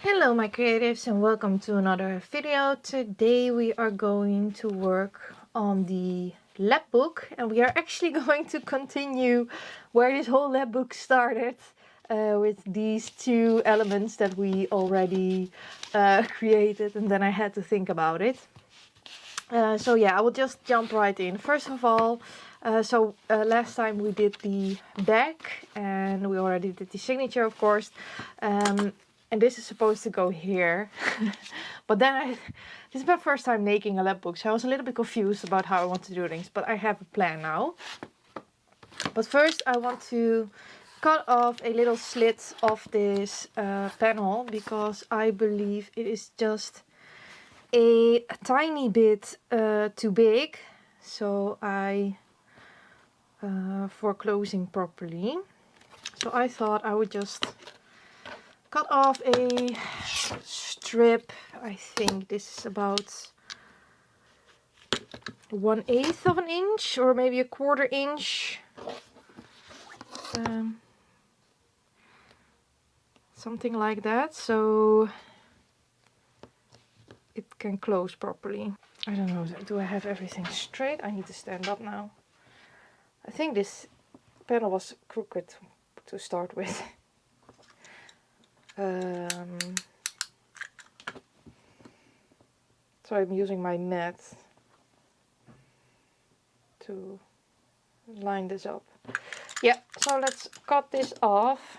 Hello my creatives and welcome to another video. Today we are going to work on the lab book and we are actually going to continue where this whole lab book started with these two elements that we already created, and then I had to think about it. So yeah, I will just jump right in. First of all, last time we did the back and we already did the signature, of course. And this is supposed to go here. But then this is my first time making a lab book, so I was a little bit confused about how I want to do things, but I have a plan now. But first I want to cut off a little slit of this panel because I believe it is just a tiny bit too big, so for closing properly. So I thought I would just cut off a strip. I think this is about 1/8 of an inch or maybe 1/4 inch. Something like that, so it can close properly. I don't know, do I have everything straight? I need to stand up now. I think this panel was crooked to start with. So I'm using my mat to line this up. Yeah, so let's cut this off.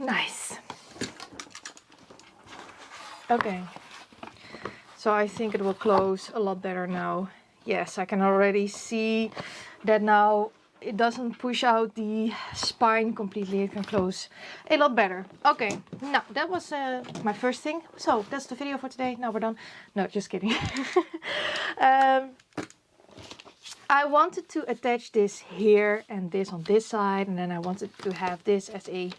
Nice. Okay, so I think it will close a lot better now. Yes, I can already see that now it doesn't push out the spine completely. It can close a lot better. Okay, now that was my first thing. So that's the video for today. Now we're done. No, just kidding. I wanted to attach this here and this on this side, and then I wanted to have this as a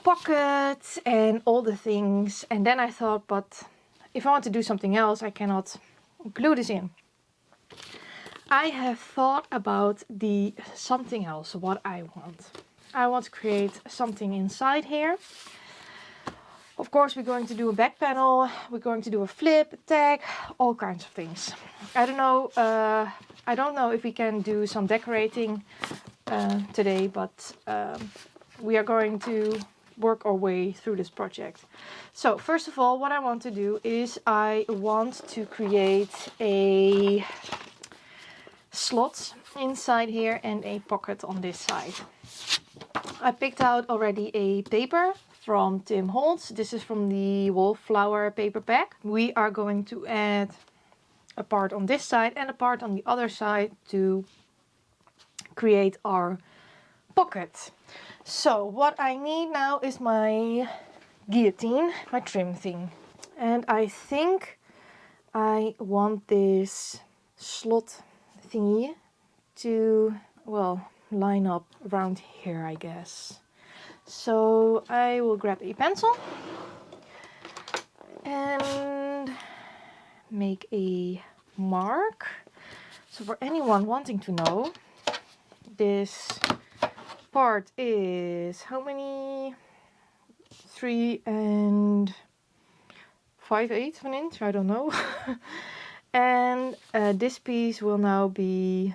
pocket and all the things. And then I thought, but if I want to do something else, I cannot glue this in. I have thought about something else, what I want. I want to create something inside here. Of course, we're going to do a back panel, we're going to do a flip, a tag, all kinds of things. I don't know if we can do some decorating today, but we are going to work our way through this project. So first of all, what I want to do is I want to create a slot inside here and a pocket on this side. I picked out already a paper from Tim Holtz. This is from the Wallflower paper pack. We are going to add a part on this side and a part on the other side to create our pocket. So what I need now is my guillotine, my trim thing. And I think I want this slot thingy to, well, line up around here, I guess. So I will grab a pencil and make a mark. So for anyone wanting to know, this part is how many? 3 5/8 of an inch, I don't know. And this piece will now be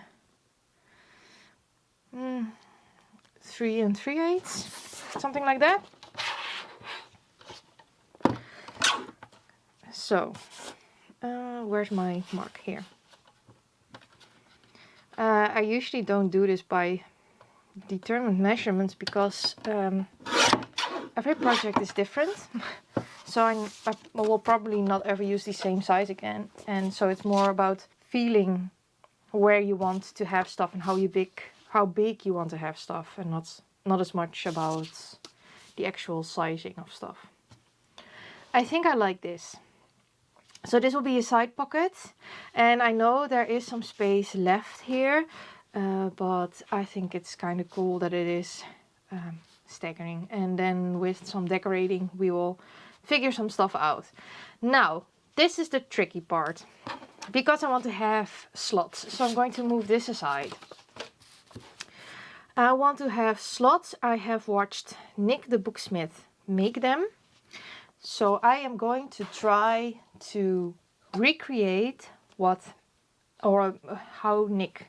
3 3/8, something like that. So where's my mark here? I usually don't do this by determined measurements because every project is different. So I will probably not ever use the same size again, and so it's more about feeling where you want to have stuff and how big you want to have stuff, and not as much about the actual sizing of stuff. I think I like this. So this will be a side pocket, and I know there is some space left here, but I think it's kind of cool that it is staggering, and then with some decorating we will figure some stuff out. Now this is the tricky part, because I want to have slots, so I'm going to move this aside. I want to have slots. I have watched Nick the Booksmith make them. So I am going to try to recreate how Nick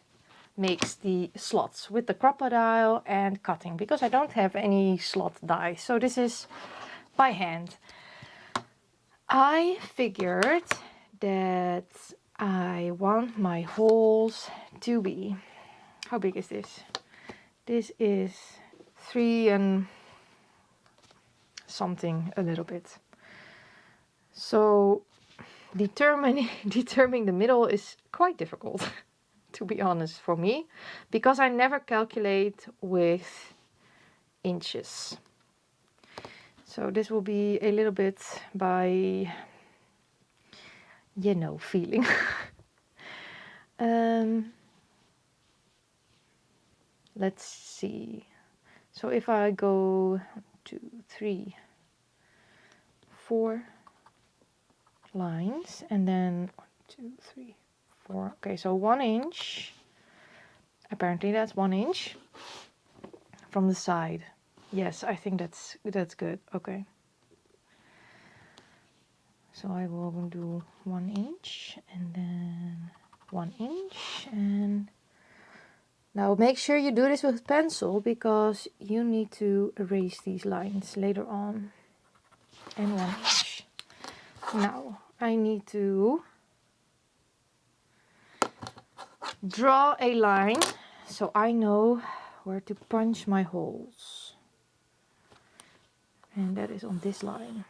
makes the slots with the crocodile and cutting, because I don't have any slot die. So this is by hand. I figured that I want my holes to be, how big is this? This is 3 and something a little bit. So determining the middle is quite difficult, to be honest, for me, because I never calculate with inches. So this will be a little bit by, feeling. Let's see. So if I go 1, 2, 3, 4 lines, and then 1, 2, 3, 4. Okay, so 1 inch. Apparently that's 1 inch from the side. Yes, I think that's good. Okay. So I will do 1 inch and then 1 inch, and now make sure you do this with pencil, because you need to erase these lines later on. And 1 inch. Now I need to draw a line so I know where to punch my holes. And that is on this line.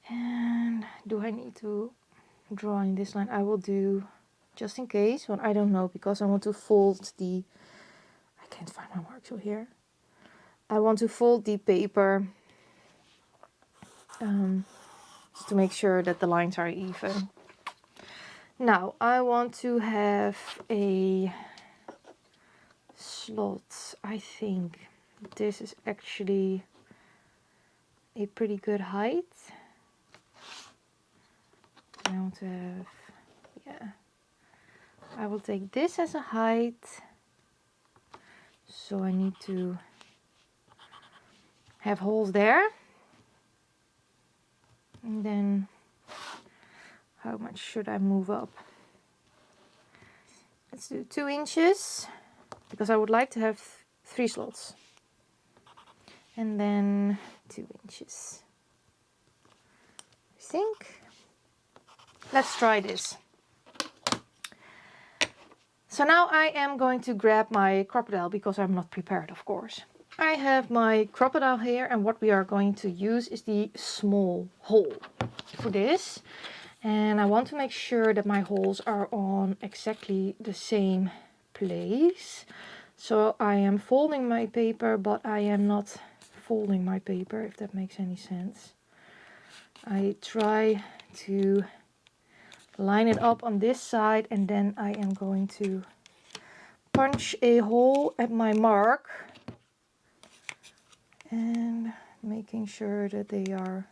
And do I need to draw in this line? I will do, just in case, but I don't know, because I want to fold the, I can't find my marker here. I want to fold the paper just to make sure that the lines are even. Now I want to have a slot. I think this is actually a pretty good height. I want to have, I will take this as a height. So I need to have holes there. And then how much should I move up? Let's do 2 inches, because I would like to have 3 slots. And then 2 inches. I think. Let's try this. So now I am going to grab my crocodile, because I'm not prepared, of course. I have my crocodile here, and what we are going to use is the small hole for this. And I want to make sure that my holes are on exactly the same place. So I am folding my paper, but I am not folding my paper, if that makes any sense. I try to line it up on this side, and then I am going to punch a hole at my mark, and making sure that they are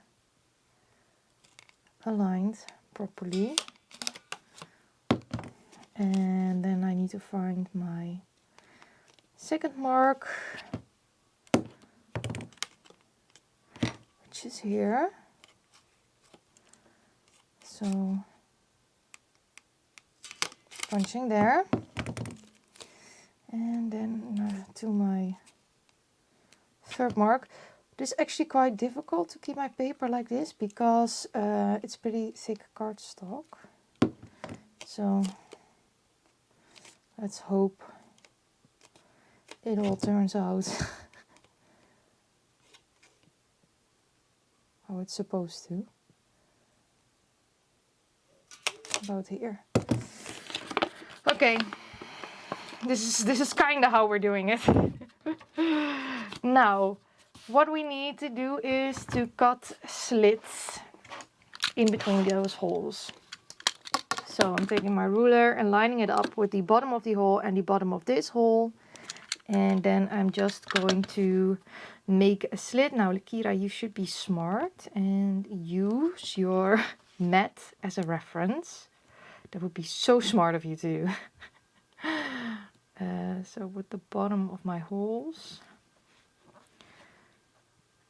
aligned properly. And then I need to find my second mark, which is here. So punching there, and then to my third mark. This is actually quite difficult to keep my paper like this, because it's pretty thick cardstock. So let's hope it all turns out how it's supposed to. About here. Okay, this is kind of how we're doing it. Now, what we need to do is to cut slits in between those holes. So I'm taking my ruler and lining it up with the bottom of the hole and the bottom of this hole. And then I'm just going to make a slit. Now, Kyra, you should be smart and use your mat as a reference. That would be so smart of you to do. So with the bottom of my holes.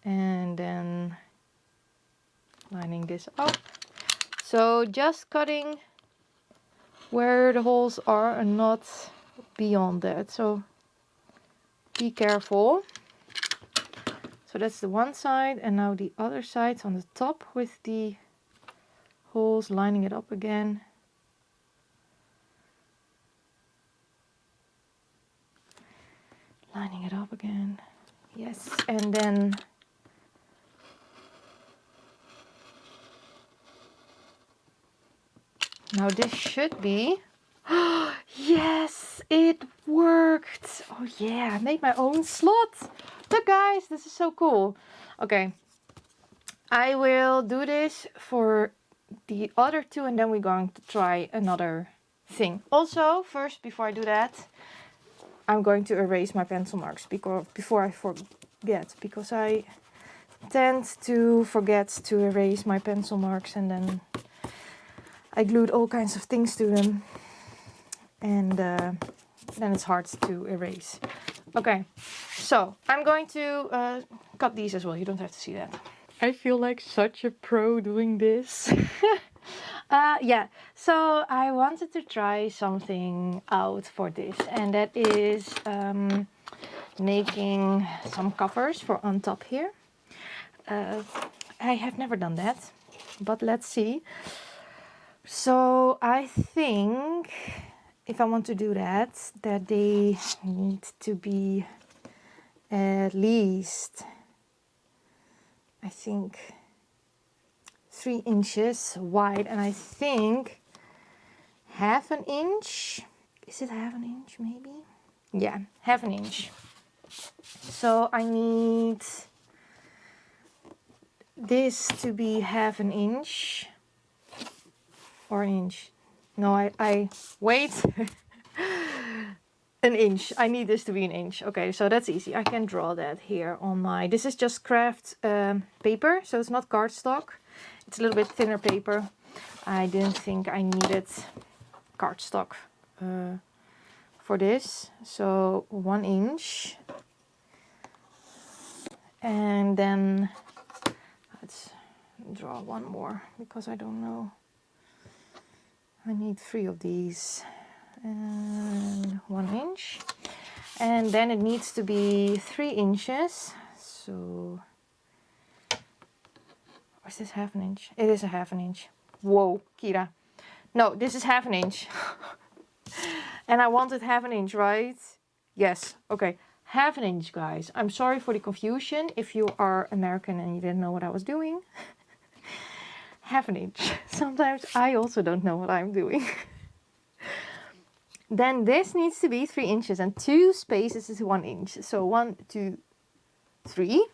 And then lining this up. So just cutting where the holes are and not beyond that. So be careful. So that's the one side, and now the other side's on the top with the holes, lining it up again. Lining it up again. Yes, and then now this should be, yes, it worked. Oh yeah, I made my own slot. Look guys, this is so cool. Okay, I will do this for the other two and then we're going to try another thing. Also, first, before I do that, I'm going to erase my pencil marks before I forget, because I tend to forget to erase my pencil marks and then I glued all kinds of things to them and then it's hard to erase. Okay, so I'm going to cut these as well. You don't have to see that. I feel like such a pro doing this. Yeah, so I wanted to try something out for this, and that is making some covers for on top here. I have never done that, but let's see. So I think if I want to do that, they need to be at least, I think, 3 inches wide, and I think half an inch. Is it half an inch maybe? Yeah, half an inch. So I need this to be half an inch or an inch. No, I wait. An inch. I need this to be an inch. Okay, so that's easy. I can draw that here on my, this is just craft paper, so it's not cardstock. It's a little bit thinner paper. I didn't think I needed cardstock for this. So 1 inch. And then let's draw one more because I don't know. I need 3 of these. And 1 inch. And then it needs to be 3 inches. So, or is this half an inch? It is a half an inch. Whoa, Kyra. No, this is half an inch. And I wanted half an inch, right? Yes, okay. Half an inch, guys. I'm sorry for the confusion if you are American and you didn't know what I was doing. Half an inch. Sometimes I also don't know what I'm doing. Then this needs to be 3 inches and 2 spaces is 1 inch. So 1, 2, 3.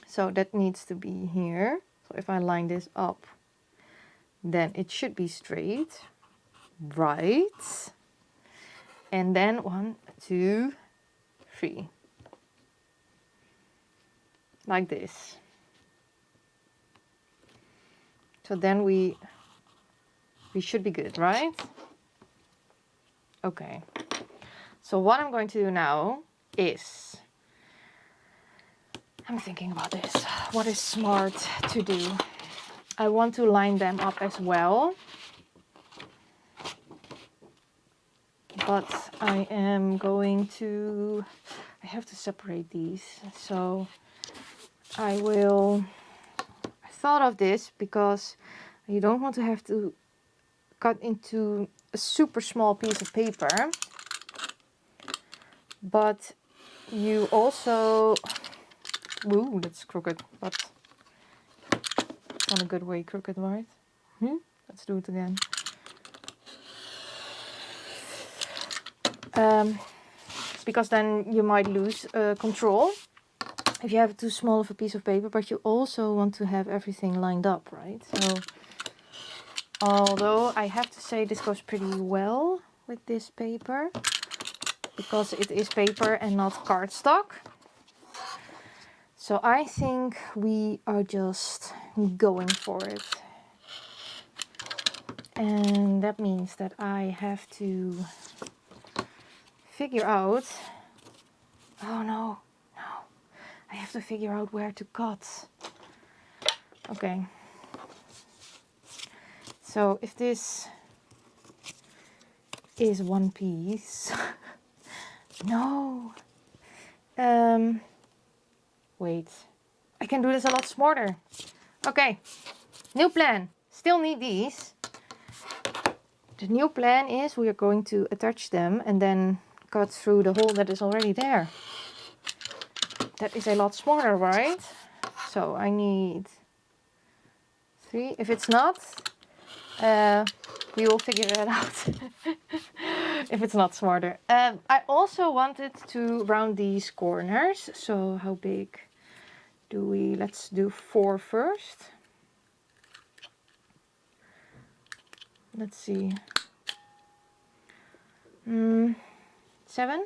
So that needs to be here. So if I line this up, then it should be straight. Right. And then 1, 2, 3. Like this. So then we should be good, right? Okay. So what I'm going to do now is, I'm thinking about this. What is smart to do? I want to line them up as well. But I am going to, I have to separate these. So I thought of this because you don't want to have to cut into a super small piece of paper. But you also, ooh, that's crooked, but not a good way crooked, right? Let's do it again. Because then you might lose control if you have too small of a piece of paper, but you also want to have everything lined up, right? So, although I have to say this goes pretty well with this paper, because it is paper and not cardstock. So I think we are just going for it. And that means that I have to figure out... Oh no, no. I have to figure out where to cut. Okay. So if this is one piece... No. Wait. I can do this a lot smarter. Okay. New plan. Still need these. The new plan is we are going to attach them and then cut through the hole that is already there. That is a lot smarter, right? So I need 3. If it's not, we will figure that out. If it's not smarter. I also wanted to round these corners. So how big do we? Let's do 4 first. Let's see. 7.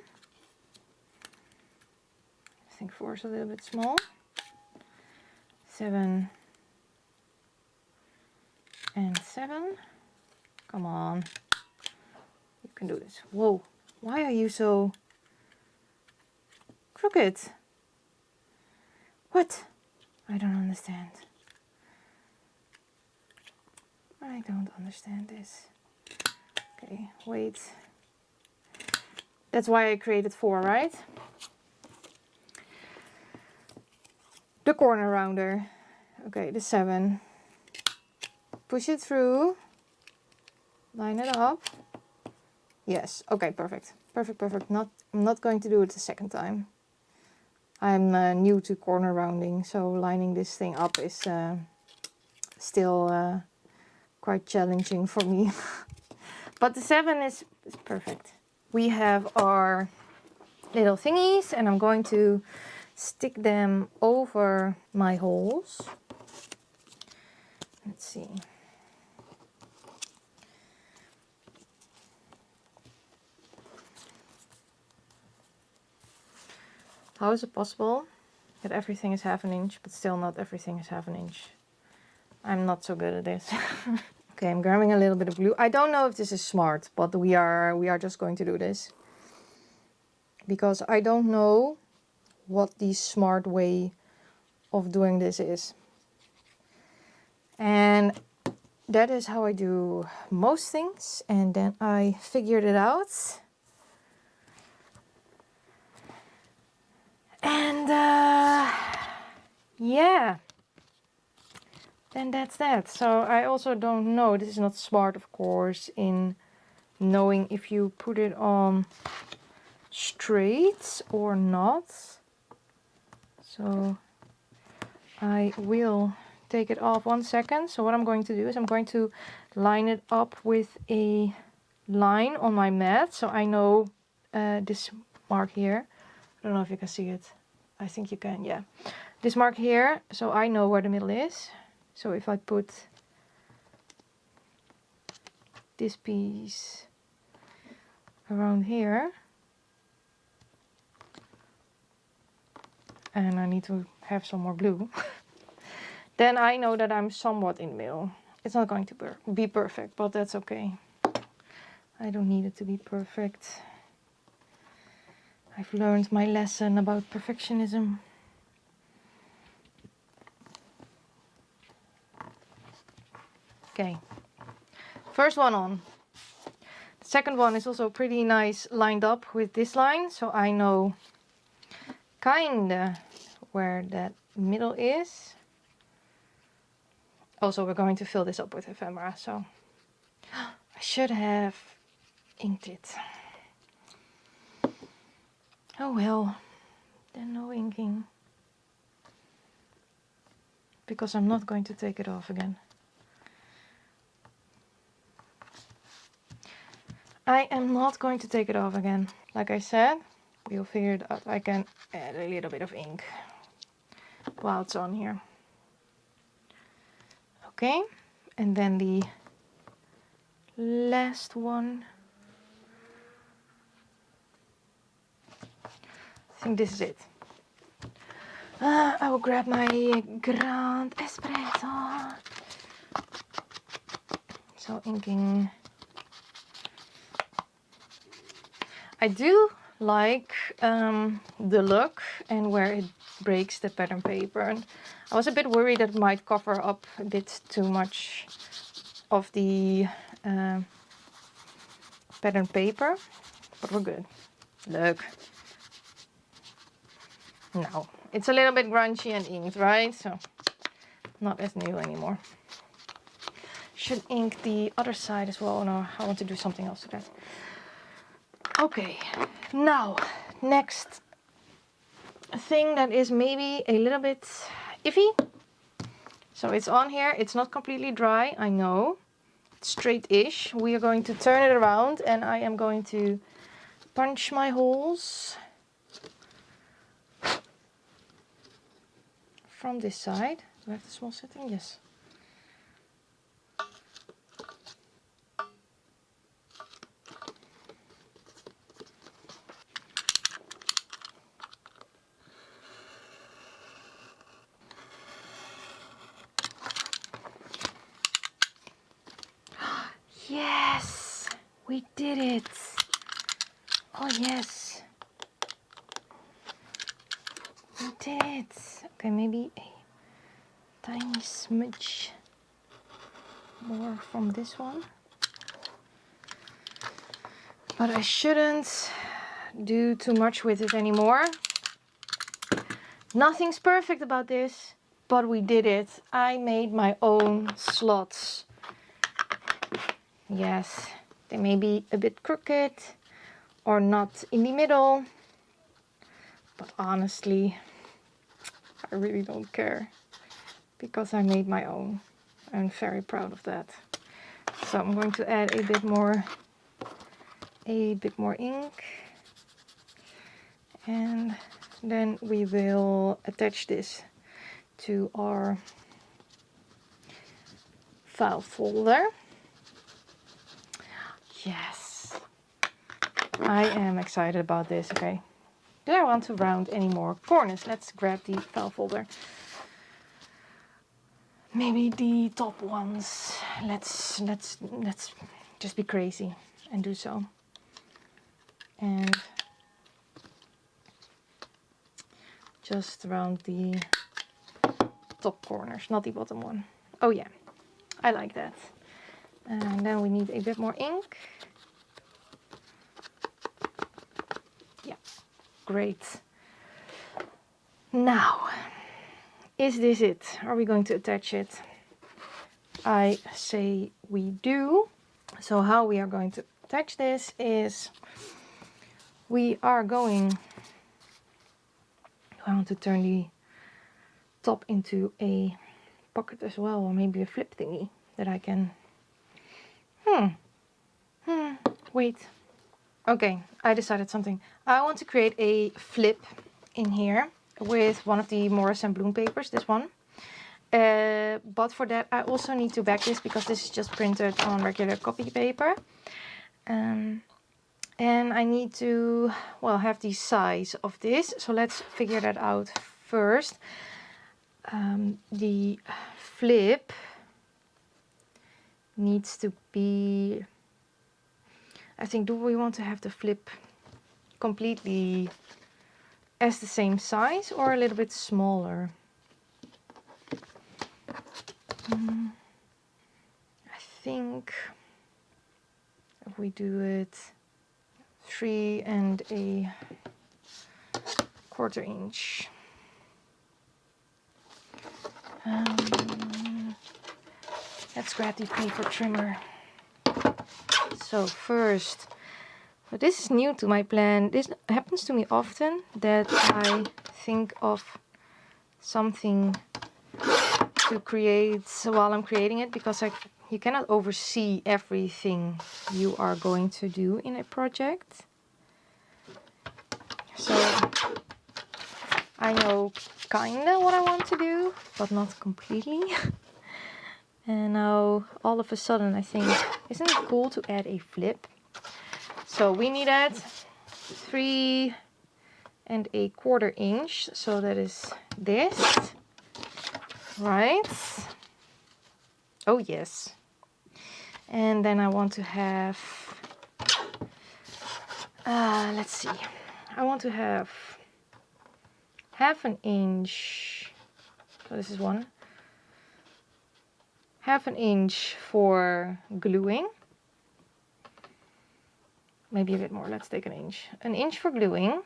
I think 4 is a little bit small. 7 and 7. Come on. You can do this. Whoa. Why are you so crooked? What? I don't understand. I don't understand this. Okay, wait. That's why I created 4, right? The corner rounder. Okay, the 7. Push it through. Line it up. Yes, okay, perfect. Perfect, perfect. I'm not going to do it the second time. I'm new to corner rounding, so lining this thing up is still quite challenging for me. But the 7 is perfect. We have our little thingies and I'm going to stick them over my holes. Let's see. How is it possible that everything is 1/2 inch, but still not everything is 1/2 inch? I'm not so good at this. Okay, I'm grabbing a little bit of glue. I don't know if this is smart, but we are just going to do this. Because I don't know what the smart way of doing this is. And that is how I do most things. And then I figured it out. And yeah. Then that's that. So I also don't know. This is not smart, of course, in knowing if you put it on straight or not. So I will take it off 1 second. So what I'm going to do is I'm going to line it up with a line on my mat. So I know this mark here. I don't know if you can see it. I think you can, yeah. This mark here, so I know where the middle is. So if I put this piece around here, and I need to have some more glue, then I know that I'm somewhat in the middle. It's not going to be perfect, but that's okay. I don't need it to be perfect. I've learned my lesson about perfectionism. Okay, first one on. The second one is also pretty nice lined up with this line, so I know kinda where that middle is. Also, we're going to fill this up with ephemera, so I should have inked it. Oh well, then no inking. Because I'm not going to take it off again. I am not going to take it off again. Like I said, we'll figure it out. I can add a little bit of ink while it's on here. Okay, and then the last one. I think this is it. I will grab my Grand Espresso. So inking. I do like the look and where it breaks the pattern paper. And I was a bit worried that it might cover up a bit too much of the pattern paper, but we're good. Look. Now, it's a little bit grungy and inked, right? So, not as new anymore. Should ink the other side as well. No, I want to do something else to that. Okay, now, next thing that is maybe a little bit iffy. So it's on here. It's not completely dry, I know. It's straight-ish. We are going to turn it around and I am going to punch my holes from this side. Do I have the small setting? Yes. Yes, we did it. Oh yes, we did it. Okay, maybe a tiny smidge more from this one. But I shouldn't do too much with it anymore. Nothing's perfect about this, but we did it. I made my own slots. Yes, they may be a bit crooked or not in the middle, but honestly, I really don't care because I made my own. I'm very proud of that. So I'm going to add a bit more ink, and then we will attach this to our file folder. Yes, I am excited about this. Okay, do I want to round any more corners? Let's grab the file folder. Maybe the top ones. Let's just be crazy and do so. And just around the top corners, not the bottom one. Oh yeah, I like that. And then we need a bit more ink. Yeah, great. Now, is this it? Are we going to attach it? I say we do. So how we are going to attach this is we are going, I want to turn the top into a pocket as well, or maybe a flip thingy that I can, wait. Okay, I decided something. I want to create a flip in here with one of the Morris and Bloom papers, this one. But for that I also need to back this because this is just printed on regular copy paper. And I need to, well, have the size of this. So let's figure that out first. The flip needs to be, I think, do we want to have the flip completely as the same size or a little bit smaller? I think if we do it 3 1/4 inch. Let's grab the paper trimmer. So first, but this is new to my plan. This happens to me often, that I think of something to create while I'm creating it, because you cannot oversee everything you are going to do in a project. So I know kinda what I want to do, but not completely. And now all of a sudden I think, isn't it cool to add a flip? So we need that 3 1/4 inch. So that is this, right? Oh yes. And then I want to have Let's see. I want to have half an inch. So this is one. Half an inch for gluing. Maybe a bit more. Let's take an inch. An inch for gluing.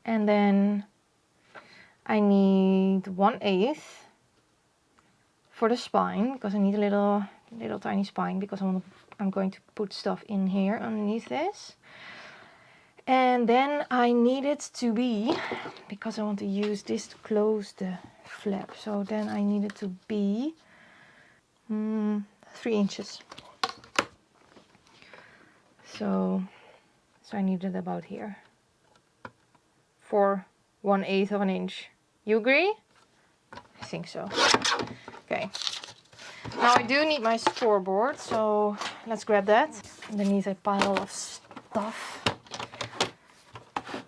And then I need 1/8 for the spine, because I need a little tiny spine, because I'm going to put stuff in here underneath this. And then I need it to be, because I want to use this to close the flap, so then I need it to be 3 inches. So I need it about here for 1/8 of an inch. You agree? I think so. Okay. Now I do need my scoreboard, so let's grab that. Underneath a pile of stuff.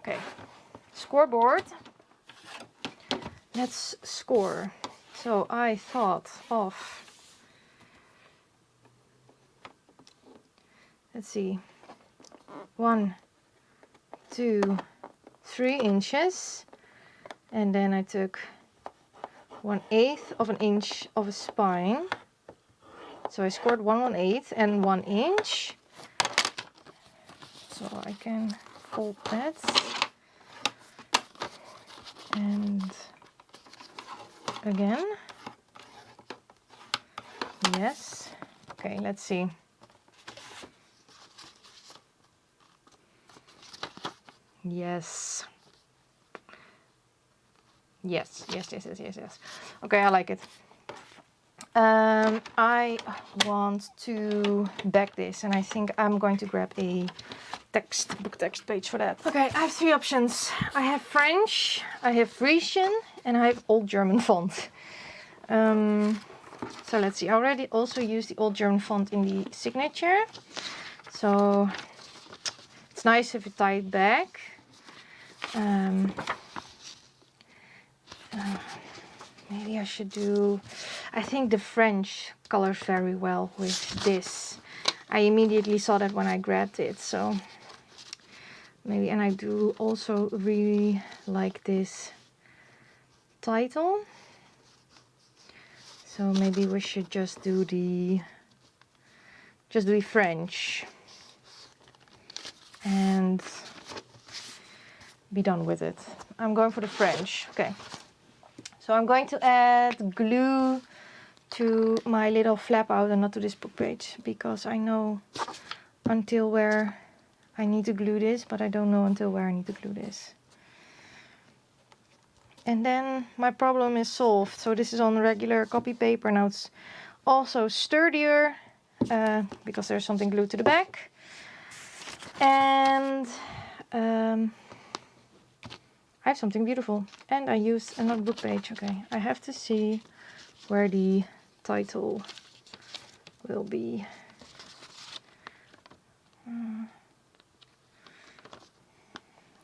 Okay. Scoreboard. Let's score. So I thought of, let's see, 1, 2, 3 inches, and then I took 1/8 of an inch of a spine. So I scored 1/8 and 1 inch. So I can fold that. And again. Yes. Okay, let's see. Yes. Yes. Okay, I like it. I want to back this, and I think I'm going to grab a book text page for that. Okay, I have 3 options. I have French, I have Frisian, and I have Old German font. So let's see. I already also used the Old German font in the signature. So it's nice if you tie it back. Maybe I should do, I think the French colors very well with this. I immediately saw that when I grabbed it, so maybe, and I do also really like this title. So maybe we should just do the French and be done with it. I'm going for the French. Okay. So I'm going to add glue to my little flap out and not to this book page, because I know until where I need to glue this, but I don't know until where I need to glue this. And then my problem is solved. So this is on regular copy paper. Now it's also sturdier because there's something glued to the back. And I have something beautiful. And I used another book page. Okay, I have to see where the title will be.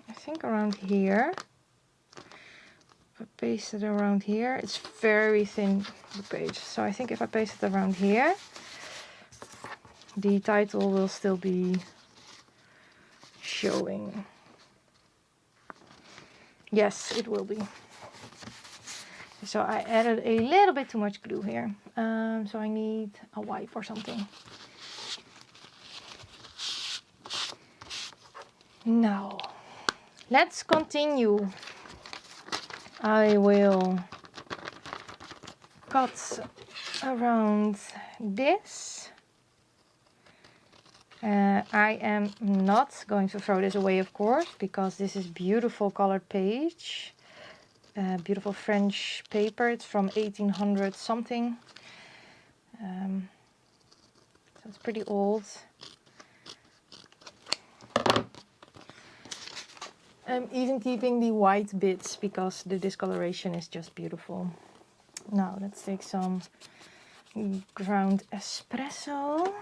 I think around here. If I paste it around here, it's very thin book page. So I think if I paste it around here, the title will still be showing. Yes, it will be. So I added a little bit too much glue here. So I need a wipe or something. Now, let's continue. I will cut around this. I am not going to throw this away, of course, because this is beautiful colored page. Beautiful French paper. It's from 1800 something. So it's pretty old. I'm even keeping the white bits because the discoloration is just beautiful. Now let's take some ground espresso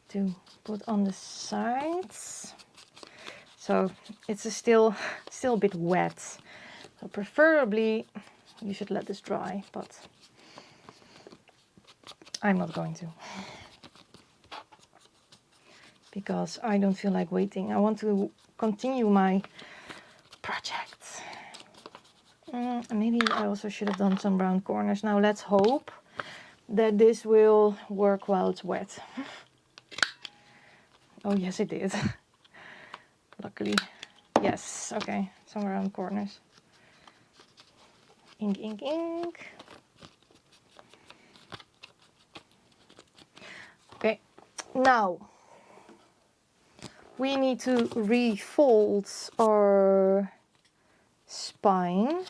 to put on the sides. So it's still a bit wet. So preferably you should let this dry, but I'm not going to. because I don't feel like waiting. I want to continue my project. Maybe I also should have done some round corners. Now let's hope that this will work while it's wet. Oh yes, it did. Luckily. Yes, okay, some round corners. Ink, ink, ink. Okay, now we need to refold our spine,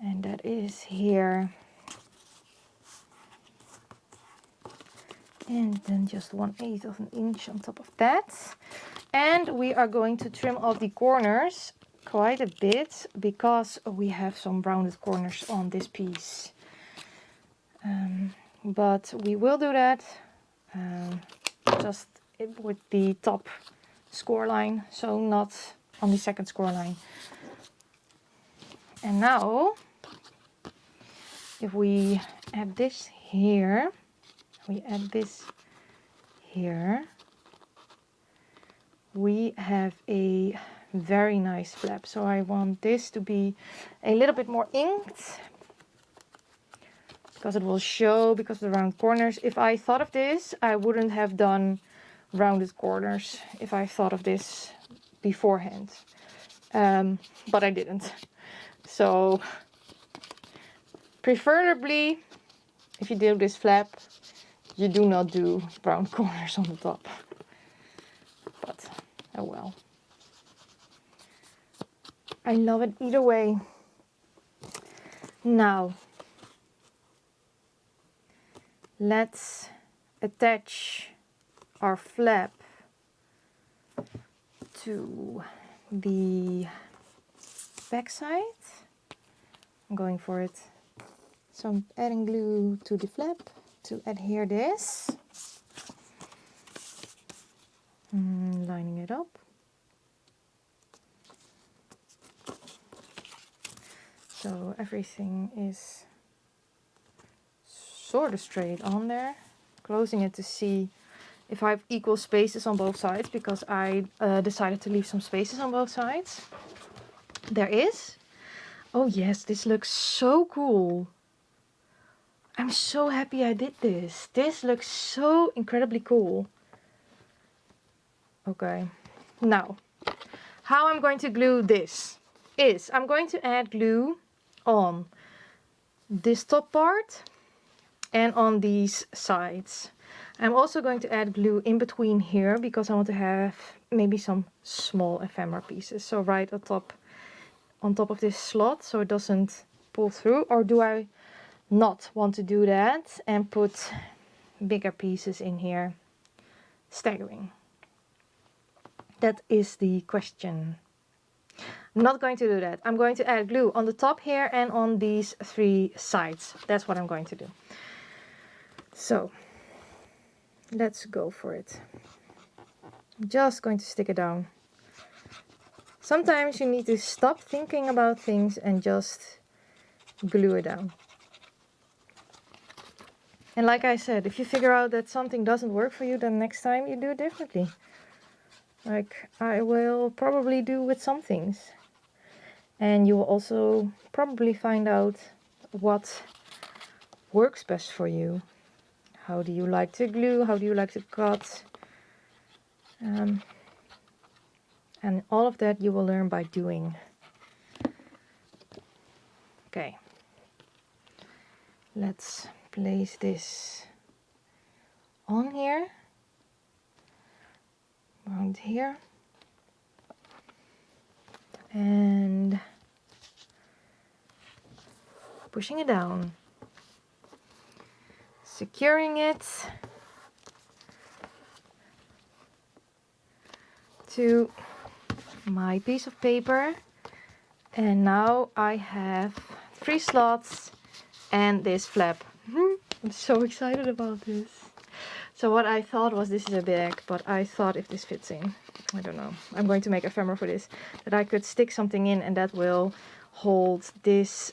and that is here, and then just 1/8 of an inch on top of that. And we are going to trim off the corners quite a bit because we have some rounded corners on this piece. But we will do that just with the top score line, so not on the second score line. And now, if we add this here, we add this here, we have a very nice flap. So I want this to be a little bit more inked, because it will show, because of the round corners. If I thought of this, I wouldn't have done rounded corners if I thought of this beforehand. But I didn't. So preferably, if you do this flap, you do not do round corners on the top. But oh well. I love it either way. Now, let's attach our flap to the back side. I'm going for it. So I'm adding glue to the flap to adhere this. Lining it up. So everything is sort of straight on there. Closing it to see if I have equal spaces on both sides, because I decided to leave some spaces on both sides. There is. Oh yes, this looks so cool. I'm so happy I did this. This looks so incredibly cool. Okay, now how I'm going to glue this is I'm going to add glue on this top part and on these sides. I'm also going to add glue in between here because I want to have maybe some small ephemera pieces. So right on top of this slot, so it doesn't pull through. Or do I not want to do that and put bigger pieces in here, staggering? That is the question. I'm not going to do that. I'm going to add glue on the top here and on these 3 sides. That's what I'm going to do. So let's go for it. I'm just going to stick it down. Sometimes you need to stop thinking about things and just glue it down. And like I said, if you figure out that something doesn't work for you, then next time you do it differently. Like I will probably do with some things. And you will also probably find out what works best for you. How do you like to glue? How do you like to cut? And all of that you will learn by doing. Okay. Let's place this on here. Around here. And pushing it down, securing it to my piece of paper, and now I have 3 slots and this flap. I'm so excited about this. So what I thought was, this is a bag, but I thought if this fits in, I don't know, I'm going to make ephemera for this, that I could stick something in and that will hold this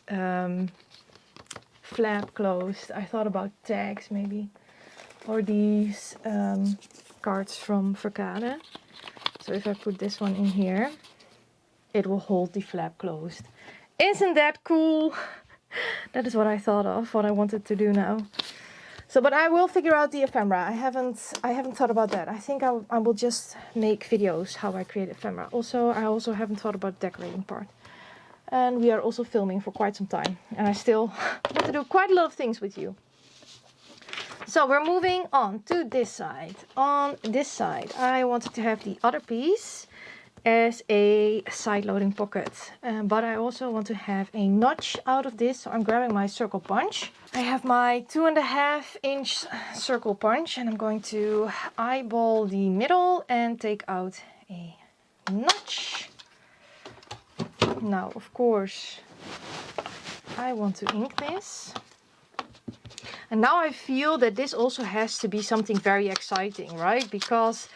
flap closed. I thought about tags maybe, or these cards from Verkade. So if I put this one in here, it will hold the flap closed. Isn't that cool? That is what I thought of, what I wanted to do now. So, but I will figure out the ephemera. I haven't thought about that. I think I will just make videos how I create ephemera. I also haven't thought about the decorating part. And we are also filming for quite some time. And I still want to do quite a lot of things with you. So we're moving on to this side. On this side, I wanted to have the other piece as a side loading pocket, but I also want to have a notch out of this, so I'm grabbing my circle punch. I have my 2.5 inch circle punch and I'm going to eyeball the middle and take out a notch. Now of course I want to ink this, and now I feel that this also has to be something very exciting, right? Because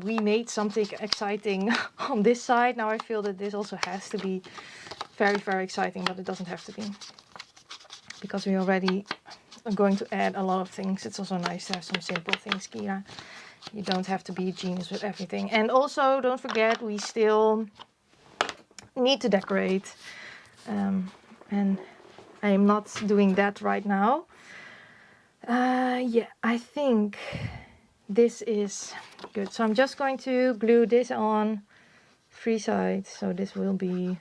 we made something exciting on this side. Now I feel that this also has to be very, very exciting, but it doesn't have to be. Because we already are going to add a lot of things. It's also nice to have some simple things, Kyra. You don't have to be a genius with everything. And also, don't forget, we still need to decorate. And I am not doing that right now. Yeah, I think this is good. So I'm just going to glue this on 3 sides. So this will be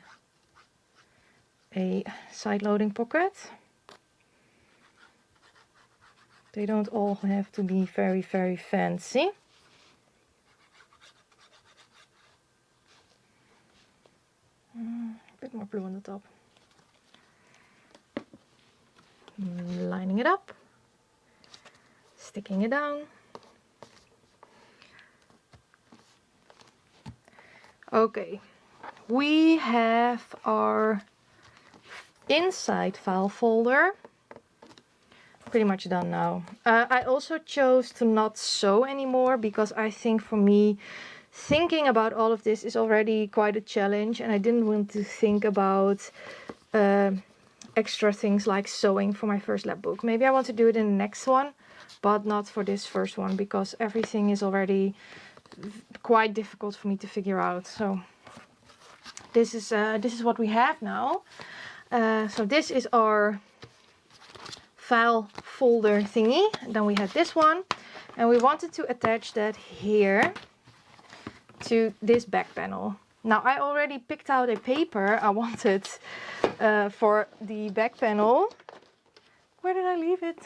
a side loading pocket. They don't all have to be very, very fancy. A bit more blue on the top. Lining it up. Sticking it down. Okay, we have our inside file folder pretty much done now. I also chose to not sew anymore because I think for me thinking about all of this is already quite a challenge, and I didn't want to think about extra things like sewing for my first lab book. Maybe I want to do it in the next one, but not for this first one because everything is already quite difficult for me to figure out. So this is what we have now. So this is our file folder thingy. Then we had this one, and we wanted to attach that here to this back panel. Now I already picked out a paper I wanted for the back panel. Where did I leave it?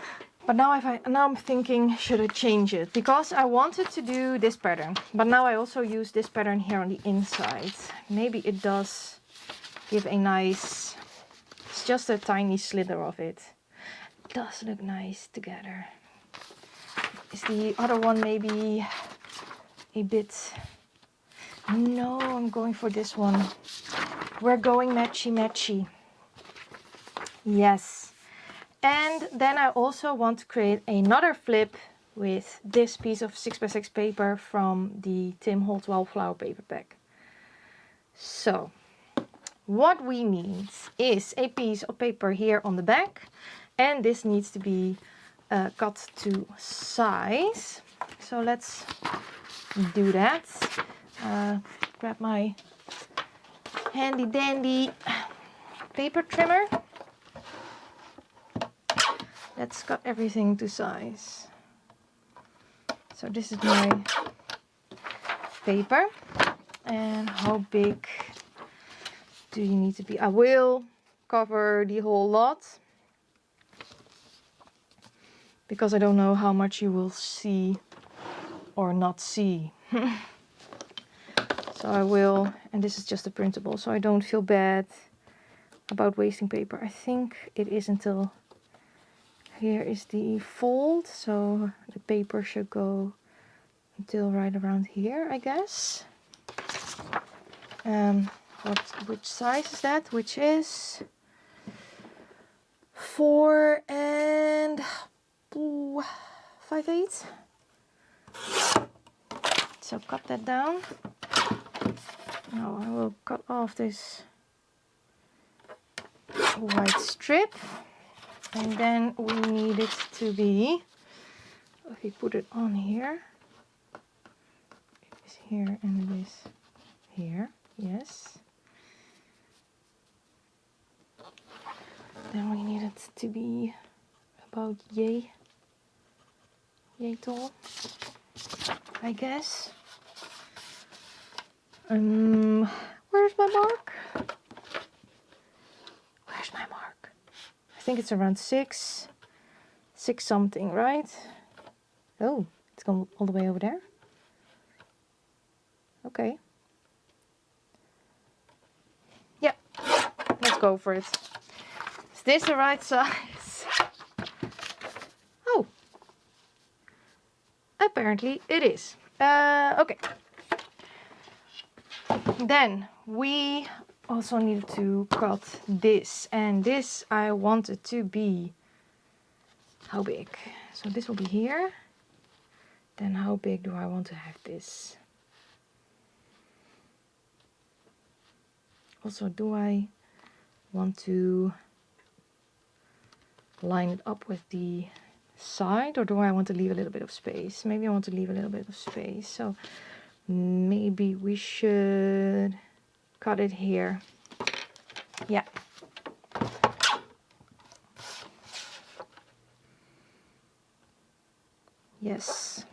But now I'm thinking, should I change it? Because I wanted to do this pattern, but now I also use this pattern here on the inside. Maybe it does give a nice, it's just a tiny slither of it. It does look nice together. Is the other one maybe a bit, no, I'm going for this one. We're going matchy matchy. Yes. And then I also want to create another flip with this piece of 6x6 paper from the Tim Holtz Wildflower paper pack. So what we need is a piece of paper here on the back, and this needs to be cut to size. So let's do that. Grab my handy dandy paper trimmer. Let's cut everything to size. So this is my paper. And how big do you need to be? I will cover the whole lot, because I don't know how much you will see or not see. So I will, and this is just a printable, so I don't feel bad about wasting paper. I think it is until here is the fold, so the paper should go until right around here, I guess. Which size is that? Which is 4 5/8. So cut that down. Now I will cut off this white strip, and then we need it to be, if we put it on here, here and this here. Yes. Then we need it to be about yay tall, I guess. Where's my mark? Where's my mark? I think it's around 6 something, right? Oh, it's gone all the way over there. Okay. Yeah, let's go for it. Is this the right size? Oh, apparently it is. Okay. Then we also need to cut this, and this I want it to be how big? So this will be here. Then how big do I want to have this? Also, do I want to line it up with the side, or do I want to leave a little bit of space? Maybe I want to leave a little bit of space. So maybe we should cut it here. Yeah. Yes.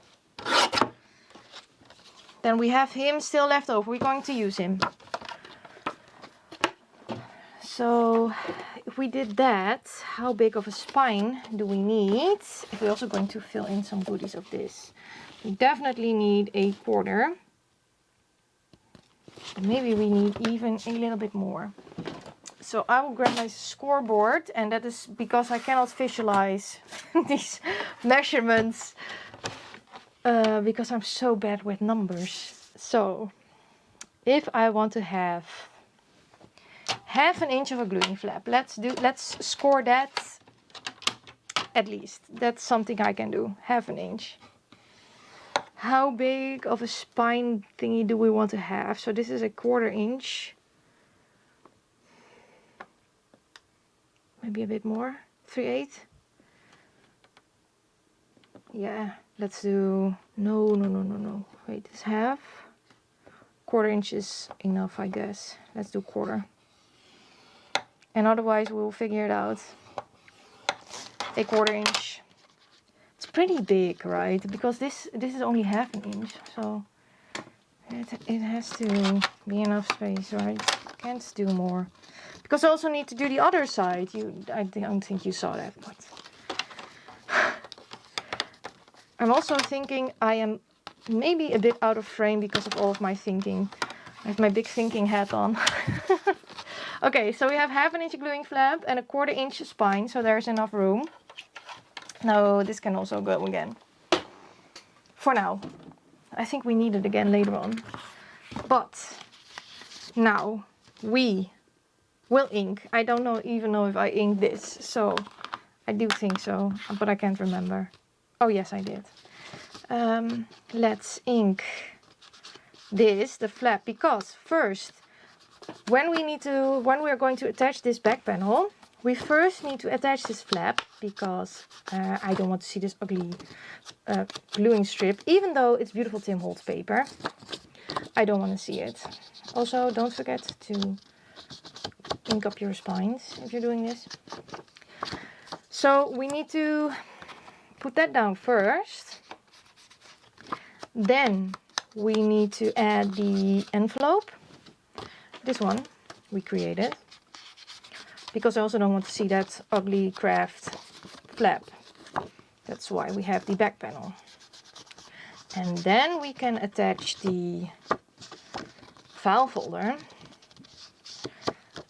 Then we have him still left over. We're going to use him. So if we did that, how big of a spine do we need? If we're also going to fill in some goodies of this, we definitely need a 1/4. Maybe we need even a little bit more. So I will grab my scoreboard, and that is because I cannot visualize these measurements because I'm so bad with numbers. So if I want to have 1/2 inch of a gluing flap, let's score that at least. That's something I can do. 1/2 inch. How big of a spine thingy do we want to have? So this is a 1/4 inch. Maybe a bit more. 3/8. Yeah, let's do no. Wait, this 1/2. 1/4 inch is enough, I guess. Let's do 1/4. And otherwise we'll figure it out. A 1/4 inch. It's pretty big, right? Because this is only 1/2 inch, so it has to be enough space, right? Can't do more. Because I also need to do the other side. I don't think you saw that, but I'm also thinking I am maybe a bit out of frame because of all of my thinking. I have my big thinking hat on. Okay, so we have 1/2 inch gluing flap and a 1/4 inch spine, so there's enough room. No, this can also go again. For now. I think we need it again later on. But now we will ink. I don't even know if I inked this, so I do think so, but I can't remember. Oh yes, I did. Let's ink this, the flap, because first, when we are going to attach this back panel, we first need to attach this flap, because I don't want to see this ugly gluing strip, even though it's beautiful Tim Holtz paper. I don't want to see it. Also, don't forget to ink up your spines if you're doing this. So we need to put that down first. Then we need to add the envelope. This one we created, because I also don't want to see that ugly craft flap. That's why we have the back panel. And then we can attach the file folder.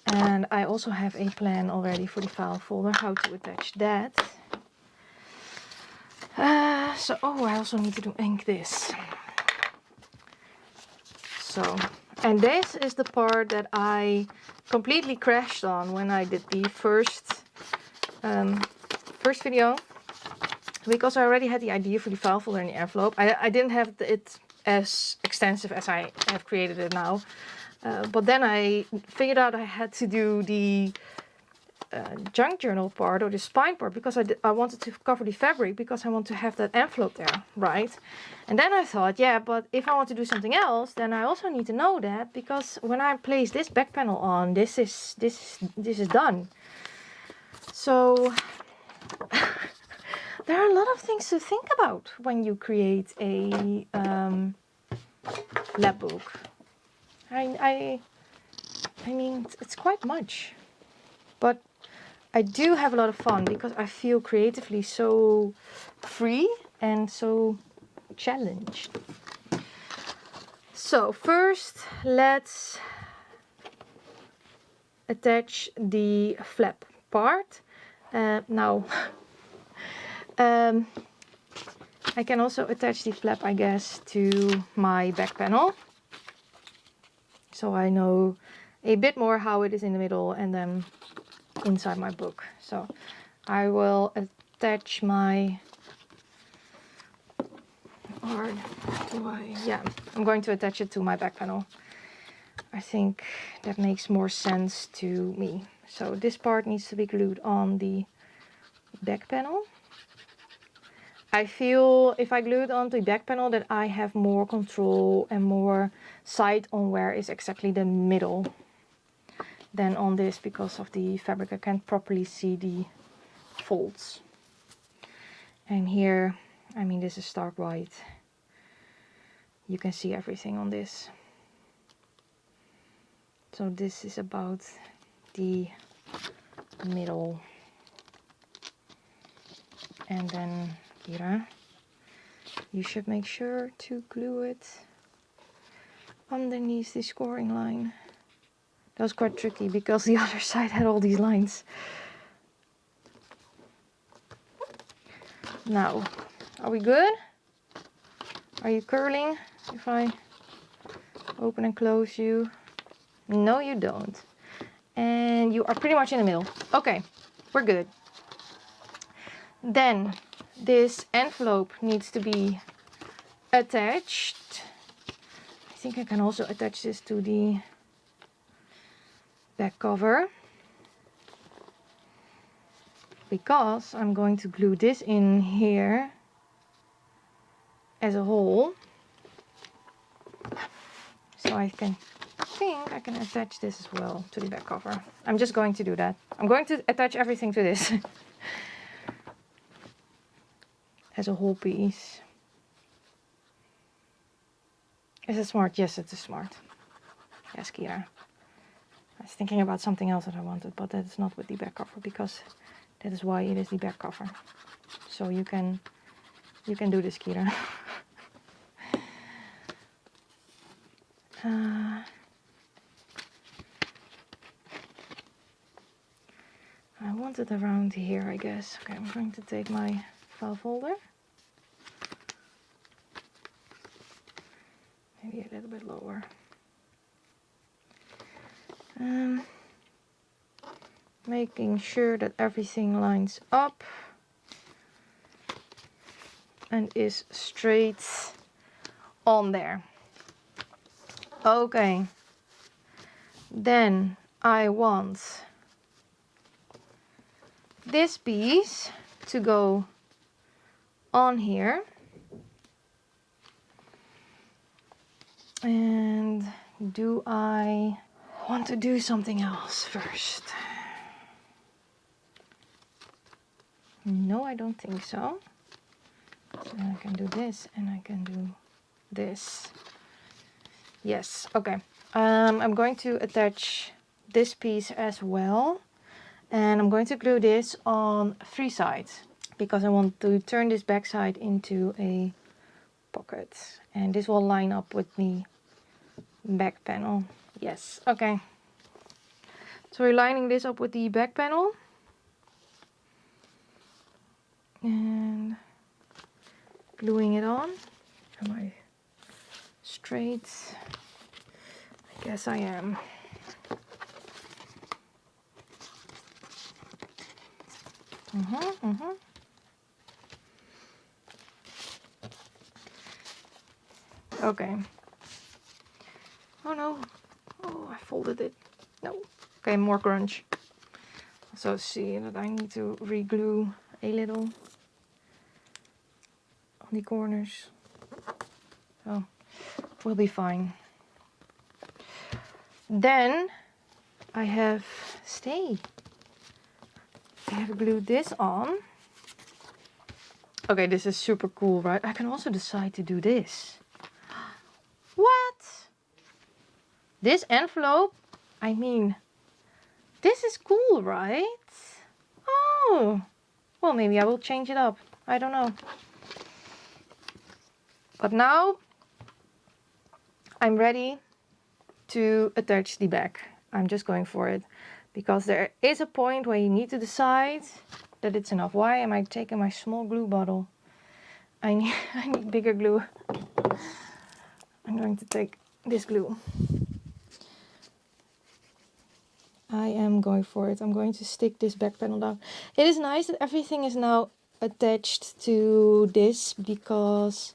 And I also have a plan already for the file folder, how to attach that. I also need to ink this. So, and this is the part that I completely crashed on when I did the first video, because I already had the idea for the file folder and the envelope. I didn't have it as extensive as I have created it now, but then I figured out I had to do the junk journal part or the spine part because I wanted to cover the fabric because I want to have that envelope there, right? And then I thought, yeah, but if I want to do something else, then I also need to know that, because when I place this back panel on, this is done. So there are a lot of things to think about when you create a lap book. I mean, it's quite much, but I do have a lot of fun because I feel creatively so free and so challenged. So first, let's attach the flap part. Now, I can also attach the flap, I guess, to my back panel. So I know a bit more how it is in the middle and then inside my book. So I will attach my, or do I? Yeah, I'm going to attach it to my back panel. I think that makes more sense to me. So this part needs to be glued on the back panel. I feel if I glue it onto the back panel that I have more control and more sight on where is exactly the middle than on this, because of the fabric I can't properly see the folds. And here, I mean, this is stark white. You can see everything on this. So this is about the middle. And then Kyra, you should make sure to glue it underneath the scoring line. That was quite tricky because the other side had all these lines. Now, are we good? Are you curling if I open and close you? No, you don't. And you are pretty much in the middle. Okay, we're good. Then this envelope needs to be attached. I think I can also attach this to the back cover, because I'm going to glue this in here as a whole. So I think I can attach this as well to the back cover. I'm just going to do that. I'm going to attach everything to this as a whole piece. Is it smart? Yes, it is smart. Yes, Kyra. I was thinking about something else that I wanted, but that is not with the back cover, because that is why it is the back cover. So you can do this, Kyra. I want it around here, I guess. Okay, I'm going to take my file folder. Maybe a little bit lower. Making sure that everything lines up and is straight on there. Okay. Then I want this piece to go on here. And do I want to do something else first? No, I don't think so. So I can do this and I can do this. Yes, okay. I'm going to attach this piece as well. And I'm going to glue this on 3 sides, because I want to turn this back side into a pocket. And this will line up with the back panel. Yes, okay. So we're lining this up with the back panel. And gluing it on. Am I straight? I guess I am. Okay. Oh no. Oh, I folded it. No. Okay, more grunge. also see that I need to re-glue a little on the corners. So we'll be fine. Then I have I have glued this on. Okay, this is super cool, right? I can also decide to do this. What? This envelope, I mean, this is cool, right? Oh, well, maybe I will change it up. I don't know. But now I'm ready to attach the back. I'm just going for it because there is a point where you need to decide that it's enough. Why am I taking my small glue bottle? I need bigger glue. I'm going to take this glue. I am going for it. I'm going to stick this back panel down. It is nice that everything is now attached to this because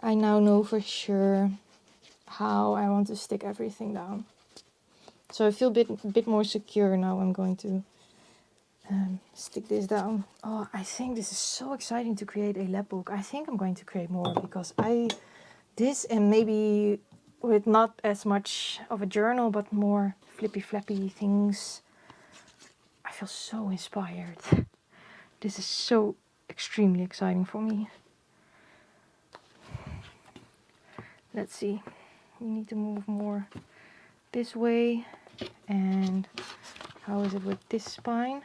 I now know for sure how I want to stick everything down. So I feel a bit more secure now. I'm going to stick this down. Oh, I think this is so exciting to create a lapbook. I think I'm going to create more because this and maybe with not as much of a journal but more flippy flappy things. I feel so inspired. This is so extremely exciting for me. Let's see. We need to move more this way. And how is it with this spine?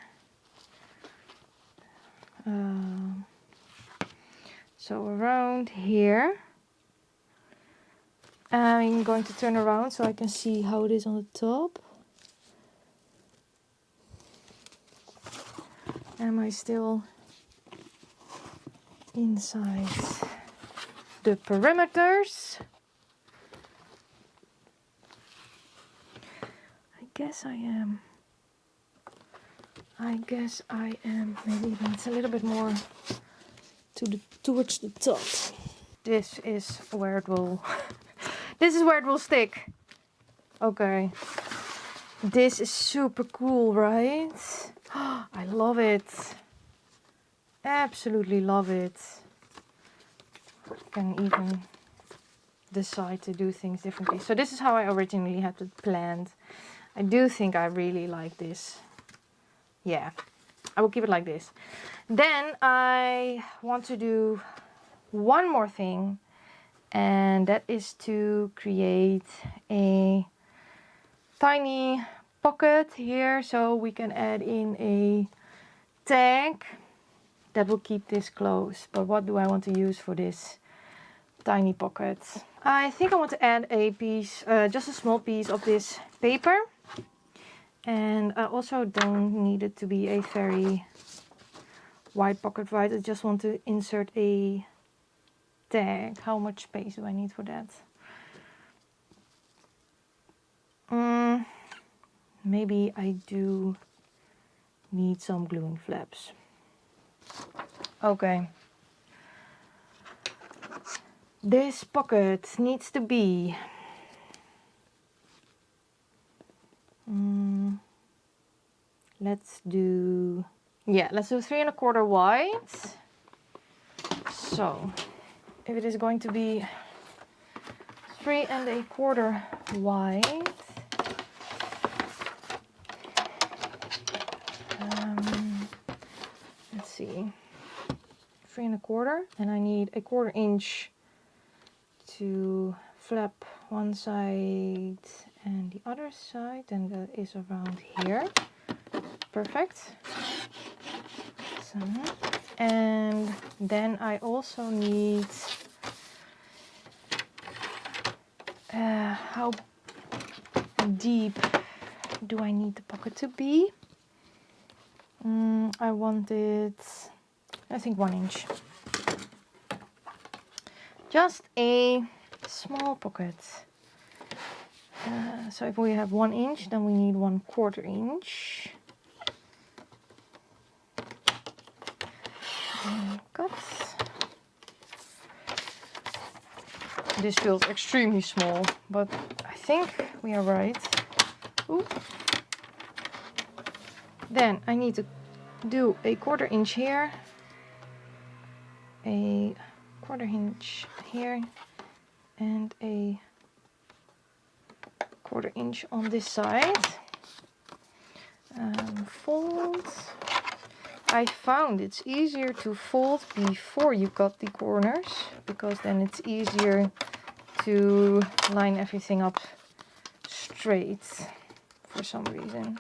So around here. I'm going to turn around so I can see how it is on the top. Am I still inside the perimeters? I guess I am. Maybe it needs a little bit more towards the top. This is where it will this is where it will stick. Okay. This is super cool, right? I love it. Absolutely love it. I can even decide to do things differently. So this is how I originally had it planned. I do think I really like this. Yeah, I will keep it like this. Then I want to do one more thing, and that is to create a tiny pocket here so we can add in a tag that will keep this closed. But what do I want to use for this tiny pocket? I think I want to add a piece, just a small piece of this paper. And I also don't need it to be a very wide pocket, right? I just want to insert a tag. How much space do I need for that? Maybe I do need some gluing flaps. Okay. This pocket needs to be let's do 3 1/4 wide. So if it is going to be 3 1/4 wide, let's see, 3 1/4, and I need 1/4 inch to flap one side and the other side, and that is around here. Perfect. So, and then I also need how deep do I need the pocket to be? I want it, I think 1 inch. Just a small pocket. So if we have 1 inch, then we need 1/4 inch. Cut. This feels extremely small, but I think we are right. Ooh. Then I need to do a 1/4 inch here, a 1/4 inch here, and a 1/4 inch on this side. Fold. I found it's easier to fold before you cut the corners, because then it's easier to line everything up straight for some reason.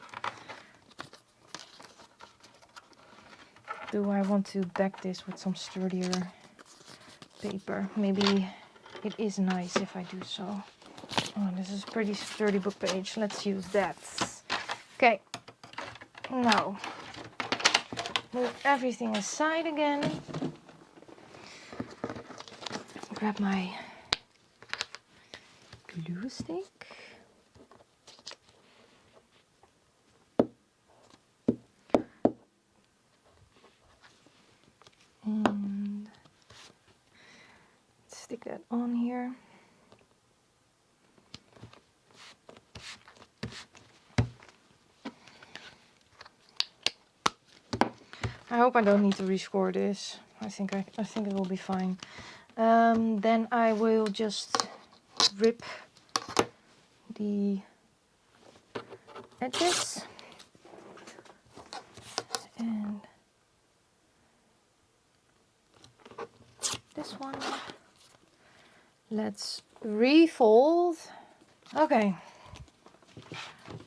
Do I want to back this with some sturdier paper? Maybe it is nice if I do so. Oh, this is a pretty sturdy book page. Let's use that. Okay, now move everything aside again. Grab my glue stick. And stick that on here. I hope I don't need to rescore this. I think it will be fine. Then I will just rip the edges and this one. Let's refold. Okay,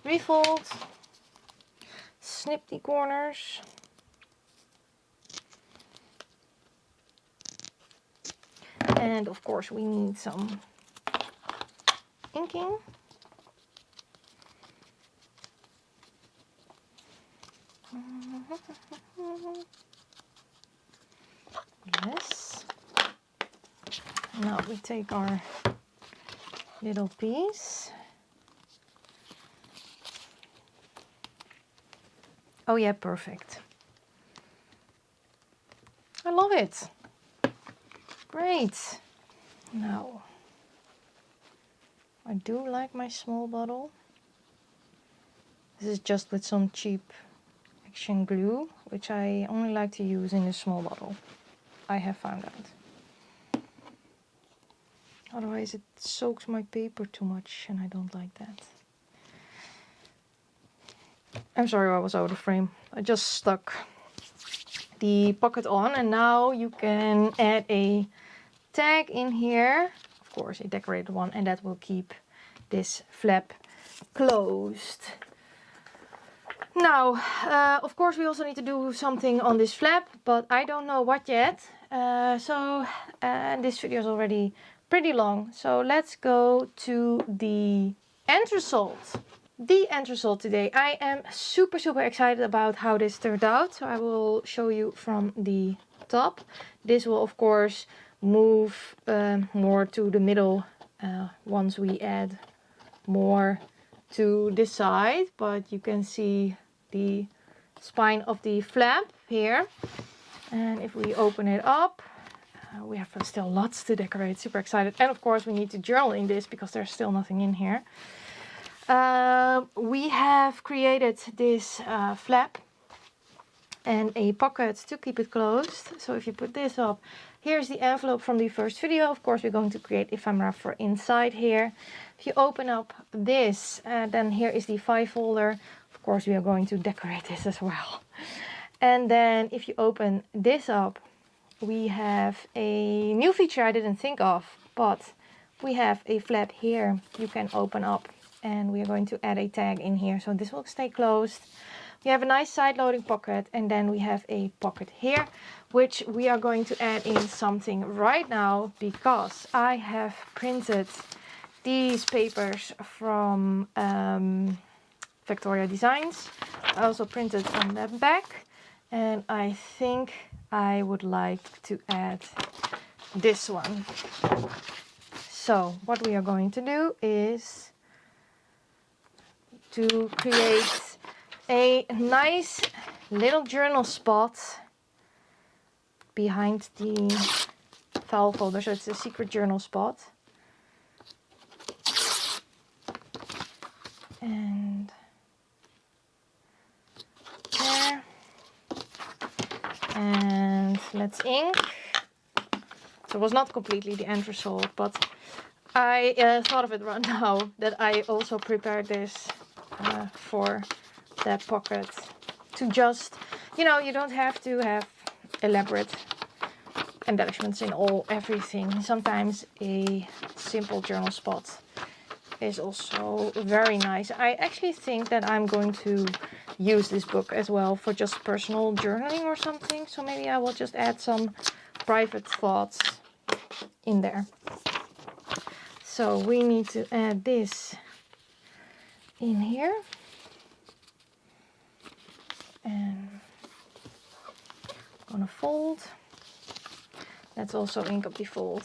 refold, snip the corners. And of course we need some inking. Yes. Now we take our little piece. Oh yeah, perfect. I love it. Great. Now, I do like my small bottle. This is just with some cheap action glue, which I only like to use in a small bottle, I have found out. Otherwise it soaks my paper too much and I don't like that. I'm sorry I was out of frame. I just stuck the pocket on, and now you can add a tag in here, of course a decorated one, and that will keep this flap closed. Now of course we also need to do something on this flap, but I don't know what yet. This video is already pretty long, so let's go to the end result. The end result today. I am super excited about how this turned out, so I will show you from the top. This will of course move more to the middle once we add more to this side, but you can see the spine of the flap here. And if we open it up, we have still lots to decorate. Super excited. And of course we need to journal in this because there's still nothing in here. We have created this flap and a pocket to keep it closed. So if you put this up, here's the envelope from the first video. Of course we're going to create ephemera for inside here. If you open up this, then here is the file folder. Of course we are going to decorate this as well. And then if you open this up, we have a new feature I didn't think of, but we have a flap here you can open up, and we are going to add a tag in here, so this will stay closed. We have a nice side loading pocket, and then we have a pocket here, which we are going to add in something right now because I have printed these papers from Victoria Designs. I also printed on the back, and I think I would like to add this one. So what we are going to do is to create a nice little journal spot behind the file folder, so it's a secret journal spot. And And let's ink. So it was not completely the end result, but I thought of it right now that I also prepared this for that pocket. To just, you know, you don't have to have elaborate embellishments in everything. Sometimes a simple journal spot is also very nice. I actually think that I'm going to use this book as well for just personal journaling or something. So maybe I will just add some private thoughts in there. So we need to add this in here. And I'm gonna fold. Let's also ink up the fold.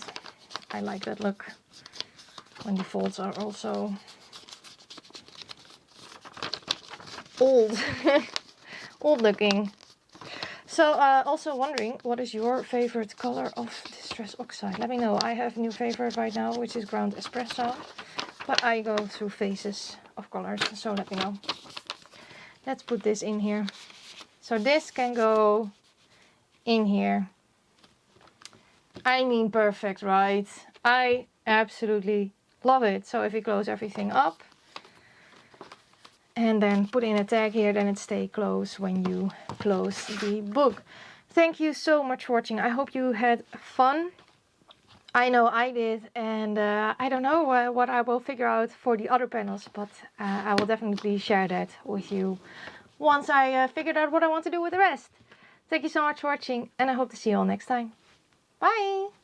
I like that look when the folds are also old, old looking. So also wondering, what is your favorite color of Distress Oxide? Let me know. I have a new favorite right now, which is Ground Espresso, but I go through phases of colors, so let me know. Let's put this in here. So this can go in here. I mean, perfect, right? I absolutely love it. So if you close everything up and then put in a tag here, then it stays closed when you close the book. Thank you so much for watching. I hope you had fun. I know I did, and I don't know what I will figure out for the other panels, but I will definitely share that with you once I figured out what I want to do with the rest. Thank you so much for watching, and I hope to see you all next time. Bye!